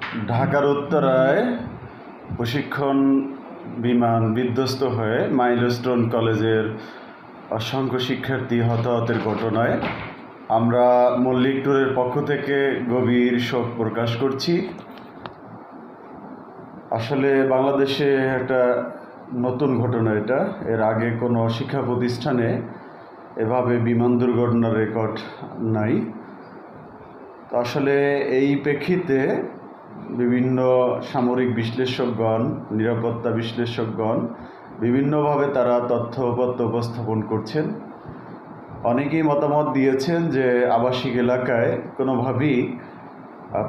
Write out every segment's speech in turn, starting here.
ঢাকার উত্তরায় প্রশিক্ষণ বিমান বিধ্বস্ত হয়ে মাইলস্টোন কলেজের অসংখ্য শিক্ষার্থী হতাহতের ঘটনায় আমরা মল্লিক ট্যুরের পক্ষ থেকে গভীর শোক প্রকাশ করছি। আসলে বাংলাদেশে একটা নতুন ঘটনা এটা। এর আগে কোনো শিক্ষা প্রতিষ্ঠানে এভাবে বিমান দুর্ঘটনার রেকর্ড নাই। তো আসলে এই প্রেক্ষিতে বিভিন্ন সামরিক বিশ্লেষকগণ, নিরাপত্তা বিশ্লেষকগণ বিভিন্নভাবে তারা তথ্যপত্র উপস্থাপন করছেন। অনেকেই মতামত দিয়েছেন যে আবাসিক এলাকায় কোনোভাবেই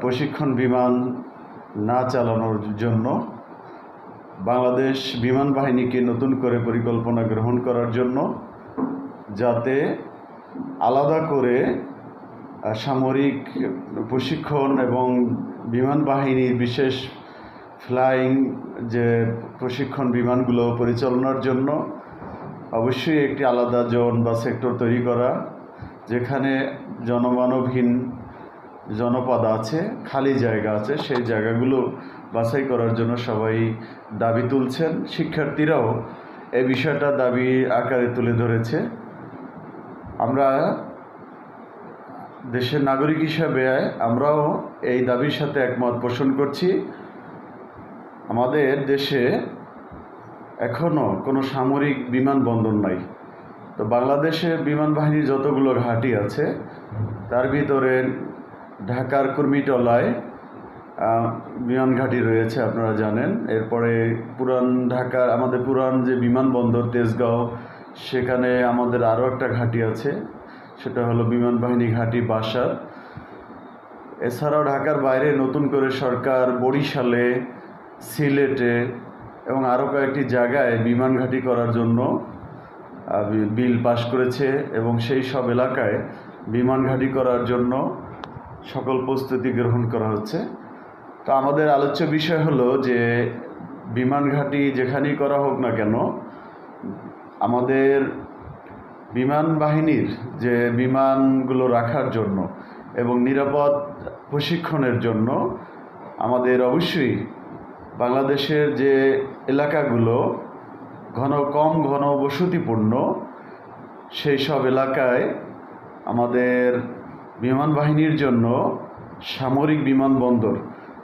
প্রশিক্ষণ বিমান না চালানোর জন্য বাংলাদেশ বিমান বাহিনীকে নতুন করে পরিকল্পনা গ্রহণ করার জন্য, যাতে আলাদা করে সামরিক প্রশিক্ষণ এবং বিমান বাহিনীর বিশেষ ফ্লাইং যে প্রশিক্ষণ বিমানগুলো পরিচালনার জন্য অবশ্যই একটি আলাদা জোন বা সেক্টর তৈরি করা, যেখানে জনমানবহীন জনপদ আছে, খালি জায়গা আছে, সেই জায়গাগুলো বাছাই করার জন্য সবাই দাবি তুলছেন। শিক্ষার্থীরাও এই বিষয়টা দাবি আকারে তুলে ধরেছে। আমরা দেশের নাগরিক হিসাবে আমরাও এই দাবির সাথে একমত পোষণ করছি। আমাদের দেশে এখনও কোনো সামরিক বিমানবন্দর নাই। তো বাংলাদেশের বিমান বাহিনীর যতগুলো ঘাঁটি আছে তার ভিতরে ঢাকার কুর্মিটোলায় বিমান ঘাঁটি রয়েছে, আপনারা জানেন। এরপরে পুরান ঢাকার আমাদের পুরান যে বিমানবন্দর তেজগাঁও, সেখানে আমাদের আরও একটা ঘাঁটি আছে, সেটা হলো বিমান বাহিনী ঘাঁটি বাসার। এছাড়াও ঢাকার বাইরে নতুন করে সরকার বরিশালে, সিলেটে এবং আরও কয়েকটি জায়গায় বিমান ঘাঁটি করার জন্য বিল পাশ করেছে এবং সেই সব এলাকায় বিমান ঘাঁটি করার জন্য সকল প্রস্তুতি গ্রহণ করা হচ্ছে। তো আমাদের আলোচ্য বিষয় হলো যে বিমান ঘাঁটি যেখানেই করা হোক না কেন, আমাদের বিমান বাহিনীর যে বিমানগুলো রাখার জন্য এবং নিরাপদ প্রশিক্ষণের জন্য আমাদের অবশ্যই বাংলাদেশের যে এলাকাগুলো কম ঘনবসতিপূর্ণ, সেই সব এলাকায় আমাদের বিমান বাহিনীর জন্য সামরিক বিমানবন্দর,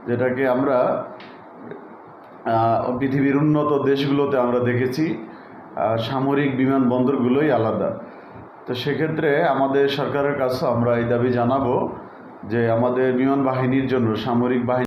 যেটাকে আমরা পৃথিবীর উন্নত দেশগুলোতে আমরা দেখেছি সামরিক বিমানবন্দরগুলোই আলাদা। তো সেক্ষেত্রে আমাদের সরকারের কাছে আমরা এই দাবি জানাবো যে আমাদের বিমান বাহিনীর জন্য সামরিক বাহিনী